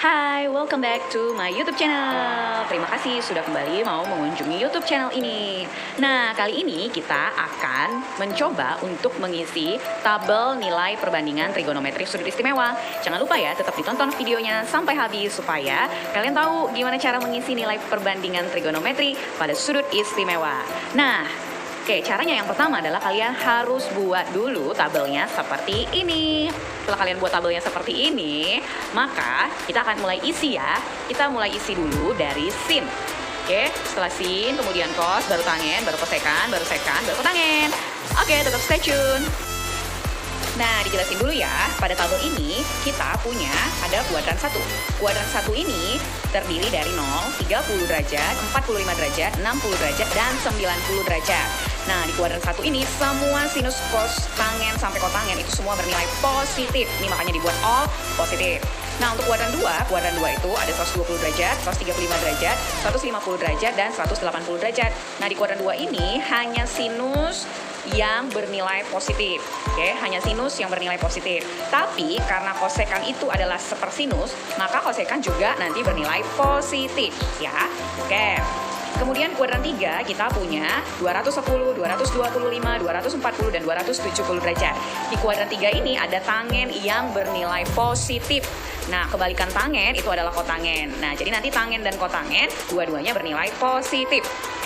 Hai, welcome back to my YouTube channel. Terima kasih sudah kembali mau mengunjungi YouTube channel ini. Nah, kali ini kita akan mencoba untuk mengisi tabel nilai perbandingan trigonometri sudut istimewa. Jangan lupa ya, tetap ditonton videonya sampai habis supaya kalian tahu gimana cara mengisi nilai perbandingan trigonometri pada sudut istimewa. Nah, oke, caranya yang pertama adalah kalian harus buat dulu tabelnya seperti ini. Setelah kalian buat tabelnya seperti ini, maka kita akan mulai isi ya. Kita mulai isi dulu dari sin. Oke, setelah sin, kemudian cos, baru tangen, baru kosekan, baru sekan, baru kotangen. Oke, tetap stay tune. Nah, dijelasin dulu ya, pada tabel ini kita punya ada kuadran 1. Kuadran 1 ini terdiri dari 0, 30 derajat, 45 derajat, 60 derajat, dan 90 derajat. Nah, di kuadran 1 ini semua sinus, cos, tangen, sampai kotangen itu semua bernilai positif. Ini makanya dibuat all positif. Nah, untuk kuadran 2 itu ada 120 derajat, 135 derajat, 150 derajat, dan 180 derajat. Nah, di kuadran 2 ini hanya sinus yang bernilai positif. Oke, hanya sinus yang bernilai positif. Tapi karena kosekan itu adalah sepersinus, maka kosekan juga nanti bernilai positif ya. Oke. Kemudian kuadran 3 kita punya 210, 225, 240, dan 270 derajat. Di kuadran 3 ini ada tangen yang bernilai positif. Nah, kebalikan tangen itu adalah kotangen. Nah, jadi nanti tangen dan kotangen dua-duanya bernilai positif.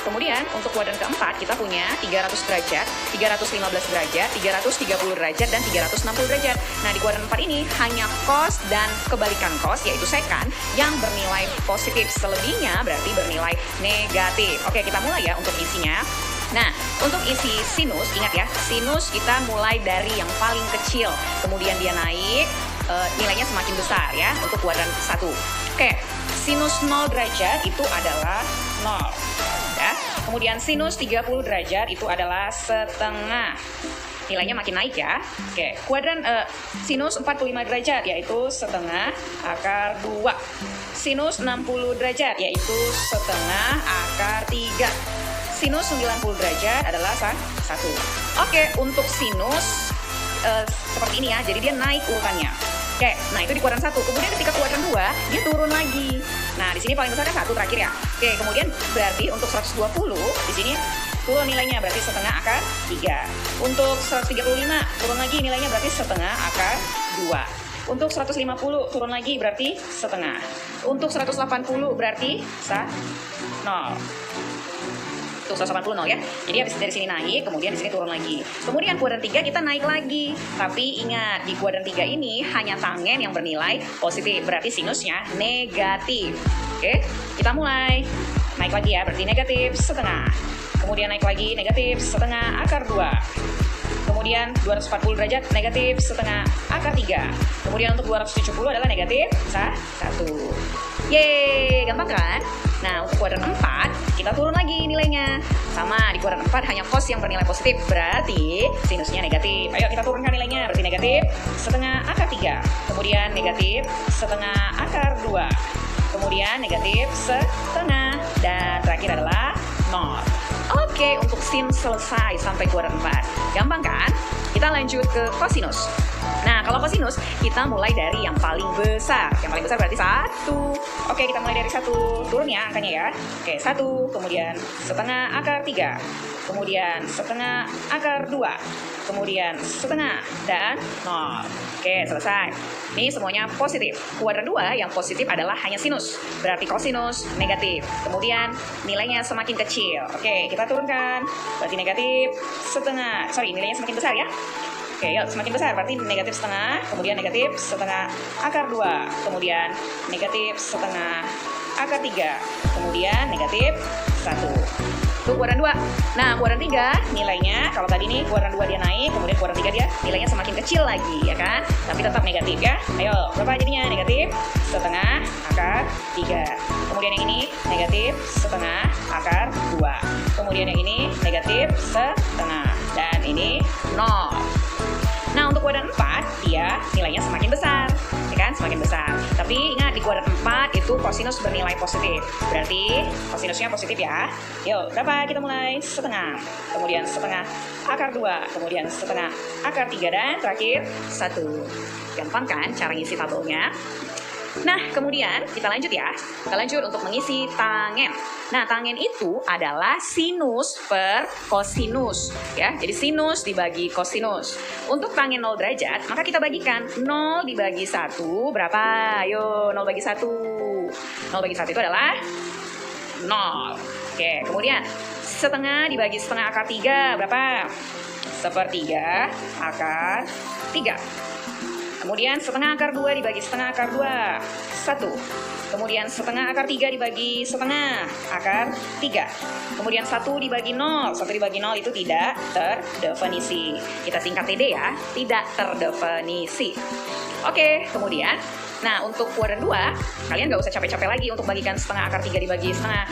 Kemudian untuk kuadran keempat kita punya 300 derajat, 315 derajat, 330 derajat, dan 360 derajat. Nah, di kuadran 4 ini hanya cos dan kebalikan cos yaitu sekan yang bernilai positif. Selebihnya berarti bernilai negatif. Oke, kita mulai ya untuk isinya. Nah, untuk isi sinus, ingat ya, sinus kita mulai dari yang paling kecil, kemudian dia naik, nilainya semakin besar ya untuk kuadran 1. Oke, sinus 0 derajat itu adalah 0. Ya. Kemudian sinus 30 derajat itu adalah setengah. Nilainya makin naik ya. Oke, kuadran sinus 45 derajat yaitu setengah akar 2. Sinus 60 derajat yaitu setengah akar 3. Sinus 90 derajat adalah 1. Oke, untuk sinus seperti ini ya. Jadi dia naik urutannya. Oke, nah itu di kuadran 1. Kemudian ketika kuadran 2, dia turun lagi. Nah, di sini paling besarnya 1 terakhir ya. Oke, kemudian berarti untuk 120 di sini turun nilainya berarti setengah akar 3. Untuk 135 turun lagi nilainya berarti setengah akar 2. Untuk 150 turun lagi berarti setengah. Untuk 180 berarti 0. Tuh 180 0 ya. Jadi habis dari sini naik, kemudian di sini turun lagi. Kemudian kuadran 3 kita naik lagi. Tapi ingat, di kuadran 3 ini hanya tangen yang bernilai positif, berarti sinusnya negatif. Oke, kita mulai. Naik lagi ya, berarti negatif setengah. Kemudian naik lagi negatif setengah akar 2. Kemudian 240 derajat negatif setengah akar 3. Kemudian untuk 270 adalah negatif 1. Yeay, gampang kan? Nah, untuk kuadran 4, kita turun lagi nilainya. Sama, di kuadran 4 hanya cos yang bernilai positif, berarti sinusnya negatif. Ayo kita turunkan nilainya, berarti negatif setengah akar 3. Kemudian negatif setengah akar 2. Kemudian negatif setengah. Dan terakhir adalah 0. Oke, untuk sin selesai sampai kuadran 4. Gampang kan? Kita lanjut ke kosinus. Nah, kalau kosinus, kita mulai dari yang paling besar. Yang paling besar berarti 1. Oke, kita mulai dari 1. Turun ya angkanya ya. Oke, 1. Kemudian setengah akar 3. Kemudian setengah akar 2. Kemudian setengah dan 0. Oke, selesai. Ini semuanya positif. Kuadran 2 yang positif adalah hanya sinus. Berarti kosinus negatif. Kemudian nilainya semakin kecil. Oke, kita turunkan. Berarti negatif setengah. Nilainya semakin besar ya. Oke, yuk semakin besar berarti negatif setengah, kemudian negatif setengah akar 2, kemudian negatif setengah akar 3, kemudian negatif 1. Itu kuadran 2. Nah, kuadran 3 nilainya, kalau tadi nih kuadran 2 dia naik, kemudian kuadran 3 dia nilainya semakin kecil lagi, ya kan? Tapi tetap negatif ya. Ayo, berapa jadinya? Negatif setengah akar 3. Kemudian yang ini negatif setengah akar 2. Kemudian yang ini negatif setengah. Dan ini 0. Nah, untuk kuadran 4, dia nilainya semakin besar, ya kan? Semakin besar. Tapi ingat, di kuadran 4 itu kosinus bernilai positif. Berarti kosinusnya positif ya. Yuk, berapa? Kita mulai setengah. Kemudian setengah akar 2. Kemudian setengah akar 3. Dan terakhir 1. Gampang kan cara ngisi tabelnya? Nah, kemudian kita lanjut ya. Kita lanjut untuk mengisi tangen. Nah, tangen itu adalah sinus per kosinus. Ya, jadi sinus dibagi kosinus. Untuk tangen 0 derajat, maka kita bagikan 0 dibagi 1 berapa? Ayo, 0 bagi 1. 0 bagi 1 itu adalah 0. Oke, kemudian setengah dibagi setengah akar 3 berapa? Sepertiga akar 3. Kemudian setengah akar 2 dibagi setengah akar 2, 1. Kemudian setengah akar 3 dibagi setengah akar 3. Kemudian 1 dibagi 0. 1 dibagi 0 itu tidak terdefinisi. Kita singkat TD ya, tidak terdefinisi. Oke, kemudian, nah untuk kuadran 2, kalian nggak usah capek-capek lagi untuk bagikan setengah akar 3 dibagi setengah.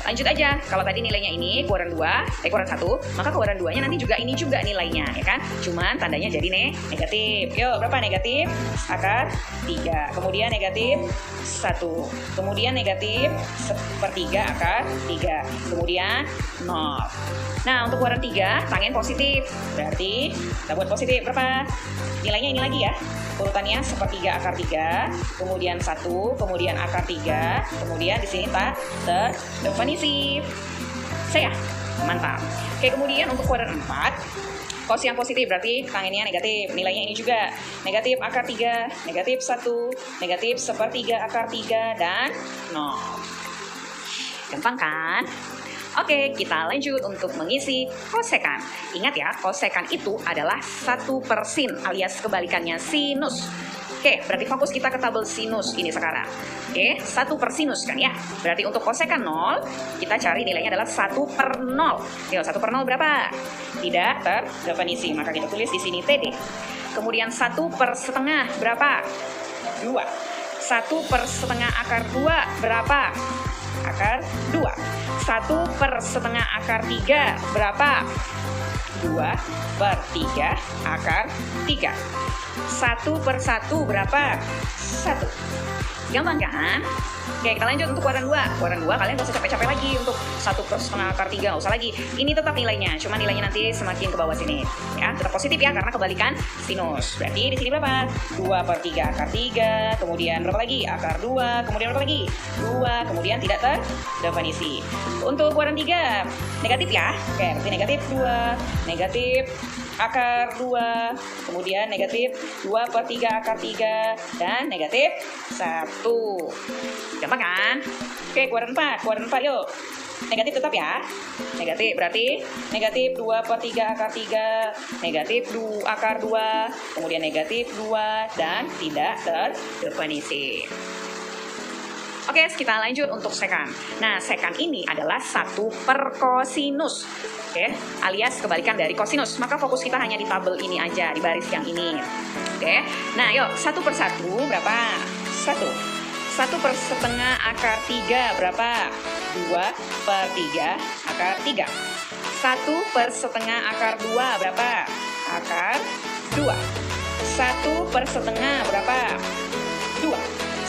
Lanjut aja, kalau tadi nilainya ini kuadran 2, kuadran 1, maka kuadran 2-nya nanti juga ini juga nilainya, ya kan? Cuman tandanya jadi negatif. Yuk, berapa negatif? Akar 3. Kemudian negatif 1. Kemudian negatif sepertiga akar 3. Kemudian 0. Nah, untuk kuadran 3, tangen positif. Berarti kita buat positif berapa? Nilainya ini lagi ya. Urutannya sepertiga akar 3, kemudian 1, kemudian akar 3, kemudian di sini tak terdefinisi. Saya mantap. Oke, kemudian untuk kuadran 4, kos yang positif berarti tangennya negatif. Nilainya ini juga negatif akar 3, negatif 1, negatif sepertiga akar 3, dan 0. Gampang kan? Oke, kita lanjut untuk mengisi kosekan. Ingat ya, kosekan itu adalah 1/sin alias kebalikannya sinus. Oke, berarti fokus kita ke tabel sinus ini sekarang. Oke, 1/sinus kan ya. Berarti untuk kosekan 0, kita cari nilainya adalah 1/0. Yuk, 1/0 berapa? Tidak terdefinisi, maka kita tulis di sini TD. Kemudian 1/setengah berapa? 2. 1/setengah akar 2 berapa? Akar 2. 1/setengah akar 3 berapa? 2/3 akar 3. 1/1 berapa? 1. Gampang kan? Oke, kita lanjut untuk kuadran 2. Kuadran 2 kalian gak usah capek-capek lagi untuk 1/setengah akar 3, gak usah lagi. Ini tetap nilainya, cuma nilainya nanti semakin ke bawah sini. Ya, tetap positif ya, karena kebalikan sinus. Berarti di sini berapa? 2/3 akar 3, kemudian berapa lagi? Akar 2, kemudian berapa lagi? 2, kemudian tidak terdefinisi. Untuk kuadran 3, negatif ya. Oke, berarti negatif 2, negatif akar 2, kemudian negatif 2/3 akar 3, dan negatif 1. Gampang kan? Oke, kuadran 4. Kuadran 4 yuk. Negatif tetap ya. Negatif berarti negatif 2/3 akar 3, negatif akar 2, kemudian negatif 2, dan tidak terdefinisi. Oke, kita lanjut untuk sekan. Nah, sekan ini adalah 1/kosinus. Oke, alias kebalikan dari kosinus. Maka fokus kita hanya di tabel ini aja, di baris yang ini. Oke, nah yuk, 1/1 berapa? 1. 1/setengah akar 3 berapa? 2/3 akar 3. 1/setengah akar 2 berapa? Akar 2. 1/setengah berapa? 2.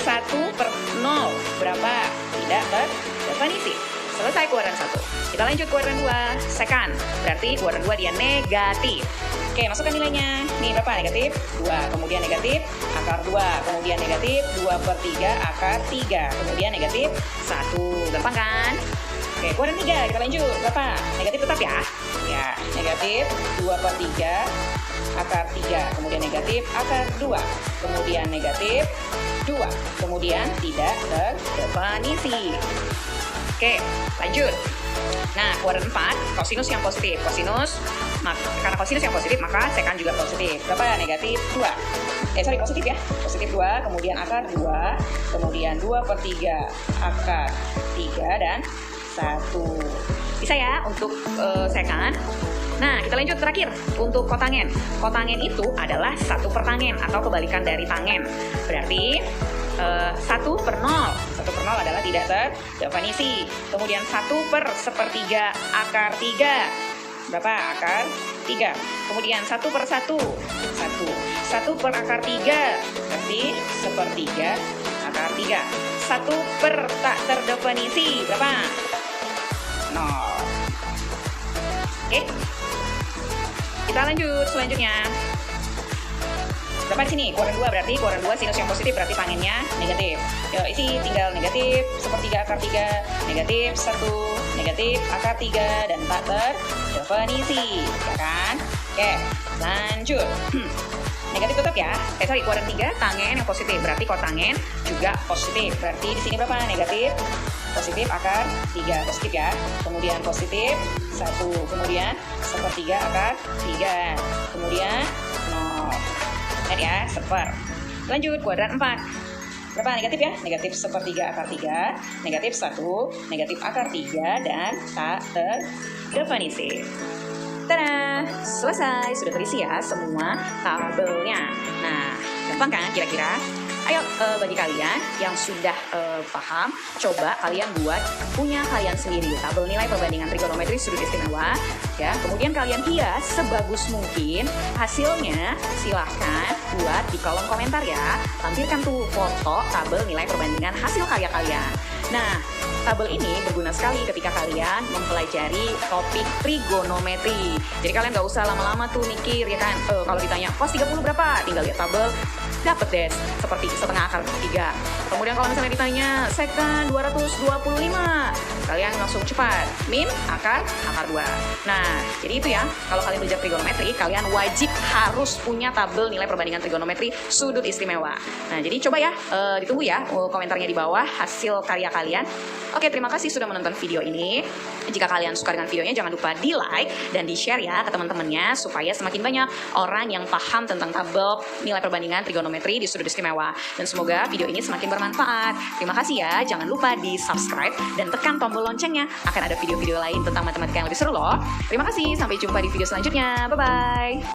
1/0 berapa? Tidak terdefinisi. Selesai kuadran 1. Kita lanjut kuadran 2, sekan. Berarti kuadran 2 dia negatif. Oke, masukkan nilainya. Nih berapa? Negatif 2, kemudian negatif akar 2, kemudian negatif 2/3 akar 3, kemudian negatif 1. Gampang kan? Oke, kuadran 3, kita lanjut. Berapa? Negatif tetap ya. Ya, negatif 2/3 akar 3, kemudian negatif akar 2, kemudian negatif 2, kemudian tidak terdefinisi. Oke, lanjut. Nah, kuadran 4, kosinus yang positif. Kosinus, karena kosinus yang positif, maka sekan juga positif. Berapa? Negatif 2. Positif ya. Positif 2, kemudian akar 2, kemudian 2/3 akar 3, dan 1. Bisa ya untuk sekan. Nah, kita lanjut terakhir untuk kotangen. Kotangen itu adalah 1/tangen atau kebalikan dari tangen. Berarti 1/0. 1/0 adalah tidak terdefinisi. Kemudian 1/1 akar 3. Berapa? Akar 3. Kemudian 1/1. 1. 1 akar 3. Berarti 1/3 akar 3. 1 tak terdefinisi. Berapa? 0. Oke. Kita lanjut selanjutnya. Berapa di sini? Kuadran 2 berarti kuadran 2 sinus yang positif berarti tangennya negatif. Yuk isi tinggal negatif sepertiga akar 3, negatif 1, negatif akar 3 dan tak terdefinisi, ya kan? Oke, lanjut. Negatif tetap ya. Sorry, kuadran 3 tangen yang positif berarti kotangen juga positif. Berarti di sini berapa? Negatif positif akar 3 positif ya. Kemudian positif 1, kemudian sepertiga akar 3, kemudian 0. Lihat ya, seper. Lanjut, kuadran 4. Berapa negatif ya? Negatif sepertiga akar 3, negatif 1, negatif akar 3, dan tak terdefinisi. Tada! Selesai, sudah terisi ya semua tabelnya. Nah, gampang kan kira-kira? Ayo bagi kalian yang sudah paham, coba kalian buat punya kalian sendiri tabel nilai perbandingan trigonometri sudut istimewa ya. Kemudian kalian hias sebagus mungkin hasilnya, silahkan buat di kolom komentar ya. Tampilkan tuh foto tabel nilai perbandingan hasil karya kalian. Nah, tabel ini berguna sekali ketika kalian mempelajari topik trigonometri. Jadi kalian nggak usah lama-lama tuh mikir ya kan. Kalau ditanya cos 30 berapa, tinggal lihat tabel, dapat deh seperti setengah akar 3. Kemudian kalau misalnya ditanya sekan 225, kalian langsung cepat min akar 2. Nah, jadi itu ya, kalau kalian belajar trigonometri, kalian wajib harus punya tabel nilai perbandingan trigonometri sudut istimewa. Nah, jadi coba ya, ditunggu ya komentarnya di bawah hasil karya kalian. Oke, terima kasih sudah menonton video ini. Jika kalian suka dengan videonya, jangan lupa di like dan di share ya ke teman-temannya supaya semakin banyak orang yang paham tentang tabel nilai perbandingan trigonometri di sudut istimewa. Dan semoga video ini semakin bermanfaat. Terima kasih ya, jangan lupa di subscribe dan tekan tombol loncengnya. Akan ada video-video lain tentang matematika yang lebih seru loh. Terima kasih, sampai jumpa di video selanjutnya. Bye-bye.